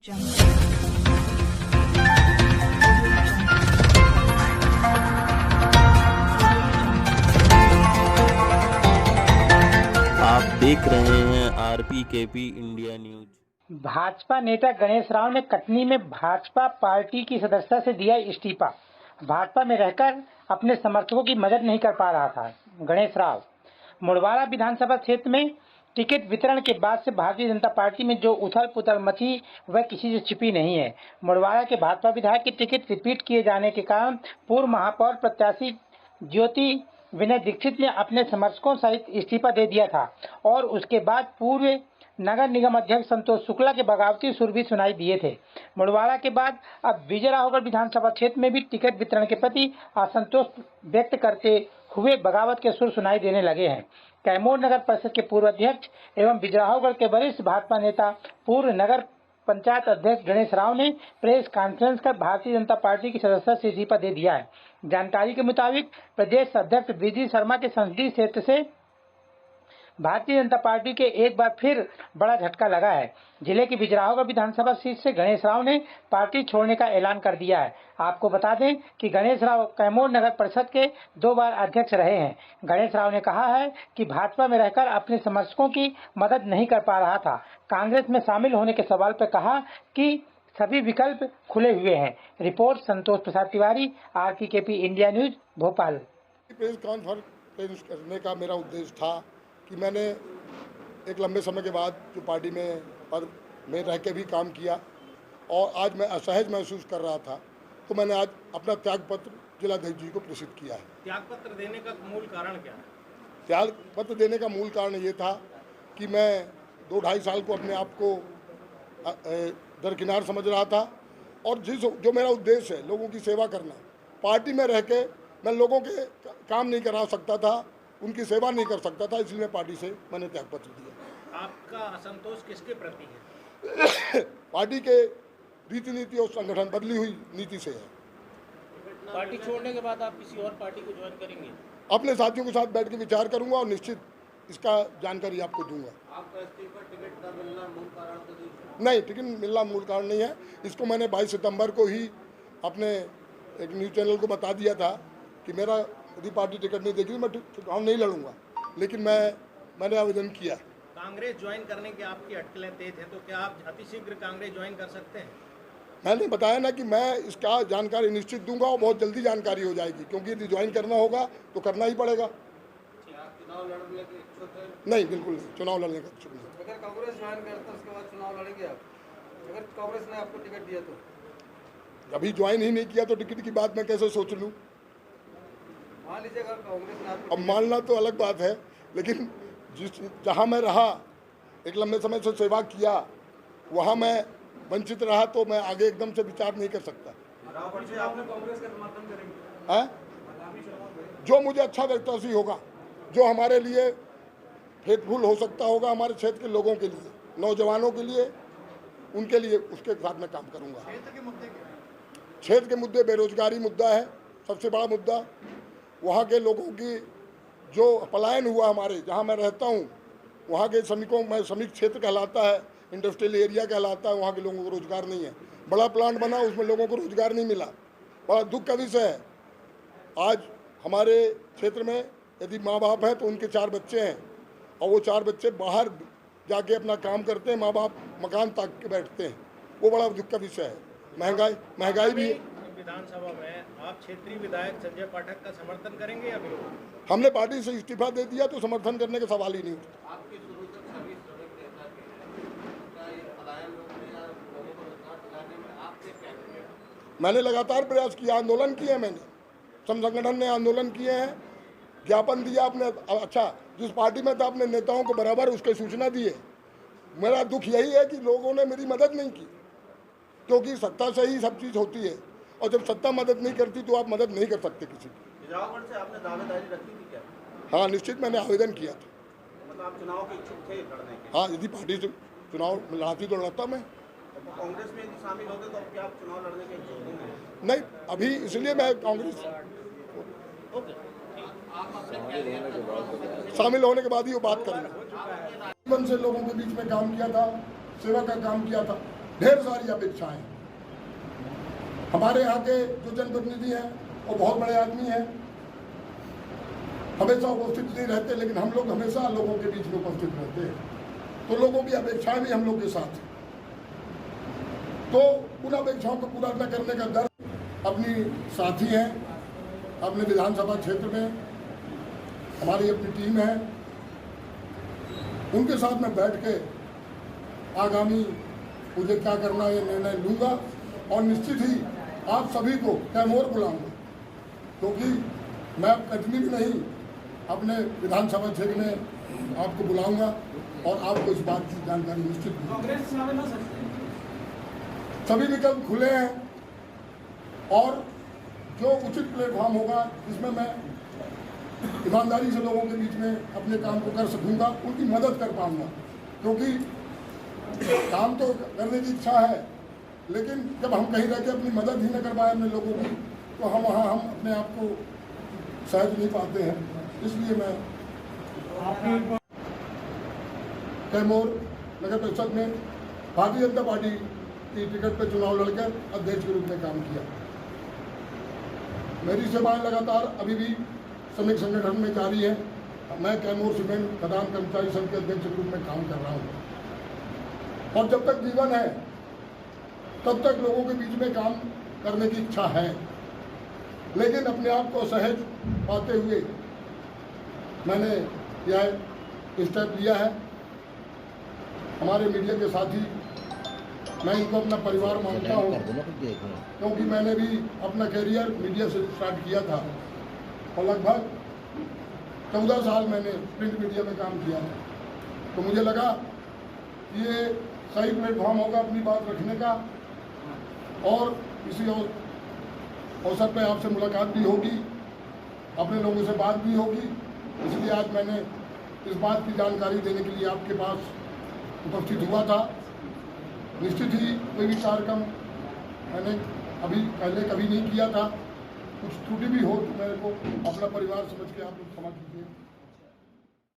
आप देख रहे हैं RPKP इंडिया न्यूज। भाजपा नेता गणेश राव ने कटनी में भाजपा पार्टी की सदस्यता से दिया इस्तीफा। भाजपा में रहकर अपने समर्थकों की मदद नहीं कर पा रहा था गणेश राव। मुड़वाड़ा विधानसभा क्षेत्र में टिकट वितरण के बाद से भारतीय जनता पार्टी में जो उथल पुथल मची वह किसी से छिपी नहीं है। मुड़वाड़ा के भाजपा विधायक के टिकट रिपीट किए जाने के कारण पूर्व महापौर प्रत्याशी ज्योति विनय दीक्षित ने अपने समर्थकों सहित इस्तीफा दे दिया था और उसके बाद पूर्व नगर निगम अध्यक्ष संतोष शुक्ला के बगावती सुर भी सुनाई दिए थे। मुड़वाड़ा के बाद अब विजयराघवगढ़ विधानसभा क्षेत्र में भी टिकट वितरण के प्रति असंतोष व्यक्त करते हुए बगावत के सुर सुनाई देने लगे हैं। कैमूर नगर परिषद के पूर्व अध्यक्ष एवं विजयराघवगढ़ के वरिष्ठ भाजपा नेता पूर्व नगर पंचायत अध्यक्ष गणेश राव ने प्रेस कॉन्फ्रेंस कर भारतीय जनता पार्टी की सदस्यता से इस्तीफा दे दिया है। जानकारी के मुताबिक प्रदेश अध्यक्ष विजय शर्मा के संसदीय क्षेत्र से भारतीय जनता पार्टी के एक बार फिर बड़ा झटका लगा है। जिले की विजयराघवगढ़ विधानसभा सीट से गणेश राव ने पार्टी छोड़ने का ऐलान कर दिया है। आपको बता दें कि गणेश राव कैमूर नगर परिषद के 2 बार अध्यक्ष रहे हैं। गणेश राव ने कहा है कि भाजपा में रहकर अपने समर्थकों की मदद नहीं कर पा रहा था। कांग्रेस में शामिल होने के सवाल पर कहा कि सभी विकल्प खुले हुए हैं। Report Santosh Prasad Tiwari, RPKP India news, Bhopal. Press conference करने का मेरा उद्देश्य था कि मैंने एक लंबे समय के बाद जो पार्टी में पद में रह के भी काम किया और आज मैं असहज महसूस कर रहा था, तो मैंने आज अपना त्यागपत्र जिलाध्यक्ष जी को प्रेषित किया है। त्यागपत्र देने का मूल कारण क्या है? त्यागपत्र देने का मूल कारण ये था कि मैं 2-2.5 साल को अपने आप को दरकिनार समझ रहा था और जो मेरा उद्देश्य है लोगों की सेवा करना, पार्टी में रह के मैं लोगों के काम नहीं करा सकता था, उनकी सेवा नहीं कर सकता था, इसलिए पार्टी से मैंने त्यागपत्र दिया। आपका असंतोष किसके प्रति है? पार्टी के रीति नीति और संगठन बदली हुई नीति से है। पार्टी छोड़ने के बाद आप किसी और पार्टी को ज्वाइन करेंगे? अपने साथियों के साथ बैठ के विचार करूंगा और निश्चित इसका जानकारी आपको दूंगा। आपका इस्तीफा टिकट का मिलना मूल कारण तो नहीं, टिकट मिलना मूल कारण नहीं है। इसको मैंने 22 सितंबर को ही अपने एक न्यूज़ चैनल को बता दिया था कि मेरा यदि पार्टी टिकट नहीं देगी मैं चुनाव नहीं लड़ूंगा, लेकिन मैंने आवेदन किया। कांग्रेस ज्वाइन करने की आपकी अटकलें तेज है, तो क्या आप अतिशीघ्र कांग्रेस ज्वाइन कर सकते हैं? मैंने बताया ना कि मैं इसका जानकारी निश्चित दूंगा और बहुत जल्दी जानकारी हो जाएगी, क्योंकि यदि ज्वाइन करना होगा तो करना ही पड़ेगा। चुनाव लड़ने के इच्छुक हैं? नहीं, बिल्कुल नहीं, चुनाव लड़ने का इच्छुक नहीं। अगर कांग्रेस ज्वाइन करता उसके बाद चुनाव लड़ेंगे आप? अगर कांग्रेस ने आपको टिकट दिया तो? अभी ज्वाइन ही नहीं किया तो टिकट की बात मैं कैसे सोच लूँ? मान लीजिएगा कांग्रेस ने आपको, अब मानना तो अलग बात है, लेकिन जहाँ मैं रहा, एक लंबे समय से सेवा किया, वहाँ मैं वंचित रहा, तो मैं आगे एकदम से विचार नहीं कर सकता। आपने कांग्रेस का समर्थन करेंगे? है जो मुझे अच्छा लगता उसी होगा, जो हमारे लिए फेथफुल हो सकता होगा, हमारे क्षेत्र के लोगों के लिए, नौजवानों के लिए, उनके लिए, उसके साथ मैं काम करूँगा। क्षेत्र के मुद्दे बेरोजगारी मुद्दा है, सबसे बड़ा मुद्दा। वहाँ के लोगों की जो पलायन हुआ, हमारे जहाँ मैं रहता हूँ वहाँ के श्रमिकों में, श्रमिक क्षेत्र कहलाता है, इंडस्ट्रियल एरिया कहलाता है, वहाँ के लोगों को रोजगार नहीं है। बड़ा प्लांट बना, उसमें लोगों को रोजगार नहीं मिला, बड़ा दुख का विषय है। आज हमारे क्षेत्र में यदि माँ बाप हैं तो उनके 4 बच्चे हैं और वो 4 बच्चे बाहर जाके अपना काम करते हैं, माँ बाप मकान ताक के बैठते हैं, वो बड़ा दुख का विषय है। महंगाई भी है। विधानसभा में आप क्षेत्रीय विधायक संजय पाठक का समर्थन करेंगे या विरोध? हमने पार्टी से इस्तीफा दे दिया तो समर्थन करने का सवाल ही नहीं उठता। आपकी शुरू से सभी श्रमिक नेता के पलायन रोकने या लोगों को रोजगार दिलाने में आपसे क्या किया? मैंने लगातार प्रयास किया, आंदोलन किए, मैंने संगठन ने आंदोलन किए हैं, ज्ञापन दिया अपने। अच्छा, जिस पार्टी में था अपने नेताओं को बराबर उसके सूचना दिए। मेरा दुख यही है कि लोगों ने मेरी मदद नहीं की, क्योंकि सत्ता से ही सब चीज़ होती है और जब सत्ता मदद नहीं करती तो आप मदद नहीं कर सकते किसी की। विजयराघवगढ़ से आपने दावेदारी रखी थी क्या? हाँ, निश्चित मैंने आवेदन किया था। मतलब आप चुनाव के इच्छुक थे लड़ने के? हाँ, यदि पार्टी से चुनाव लड़ाती तो लड़ता मैं। कांग्रेस में यदि शामिल होते तो क्या आप चुनाव लड़ने के इच्छुक होंगे? नहीं, अभी इसलिए मैं कांग्रेस शामिल होने के बाद ही वो बात करेंगे। जीवन से लोगों के बीच में काम किया था, सेवा का काम किया था, ढेर सारी अपेक्षाएं हैं। हमारे यहाँ के जो जनप्रतिनिधि हैं वो बहुत बड़े आदमी हैं, हमेशा उपस्थित नहीं रहते, लेकिन हम लोग हमेशा लोगों के बीच में उपस्थित रहते हैं, तो लोगों की अपेक्षाएं भी हम लोग के साथ हैं। तो उन अपेक्षाओं को पूरा न करने का डर अपनी साथी हैं, अपने विधानसभा क्षेत्र में हमारी अपनी टीम है, उनके साथ मैं बैठ के आगामी मुझे क्या करना है निर्णय लूँगा और निश्चित ही आप सभी को कैमोर बुलाऊंगा, क्योंकि मैं कटनी में नहीं अपने विधानसभा क्षेत्र में आपको बुलाऊंगा और आपको इस बात की जानकारी निश्चित दूंगा। सभी विकल्प खुले हैं और जो उचित प्लेटफॉर्म होगा जिसमें मैं ईमानदारी से लोगों के बीच में अपने काम को कर सकूंगा, उनकी मदद कर पाऊंगा, क्योंकि काम तो करने की इच्छा है, लेकिन जब हम कहीं रह के अपनी मदद ही न कर पाए अपने लोगों की, तो हम वहाँ हम अपने आप को सहज नहीं पाते हैं। इसलिए मैं कैमूर नगर परिषद में भारतीय जनता पार्टी की टिकट पर चुनाव लड़कर अध्यक्ष के रूप में काम किया। मेरी सेवाएं लगातार अभी भी श्रमिक संगठन में जारी है। मैं कैमूर सीमेंट खदान कर्मचारी संघ के अध्यक्ष के रूप में काम कर रहा हूँ और जब तक जीवन है तब तक लोगों के बीच में काम करने की इच्छा है, लेकिन अपने आप को सहज पाते हुए मैंने यह स्टेप लिया है। हमारे मीडिया के साथी, मैं इनको अपना परिवार मानता हूँ, क्योंकि मैंने भी अपना करियर मीडिया से स्टार्ट किया था और लगभग 14 साल मैंने प्रिंट मीडिया में काम किया था। तो मुझे लगा ये सही प्लेटफॉर्म होगा अपनी बात रखने का और इसी अवसर पे आपसे मुलाकात भी होगी, अपने लोगों से बात भी होगी। इसलिए आज मैंने इस बात की जानकारी देने के लिए आपके पास उपस्थित हुआ था। निश्चित ही कोई भी कार्यक्रम मैंने अभी पहले कभी नहीं किया था, कुछ त्रुटि भी हो तो मेरे को अपना परिवार समझ के आप लोग क्षमा कीजिए।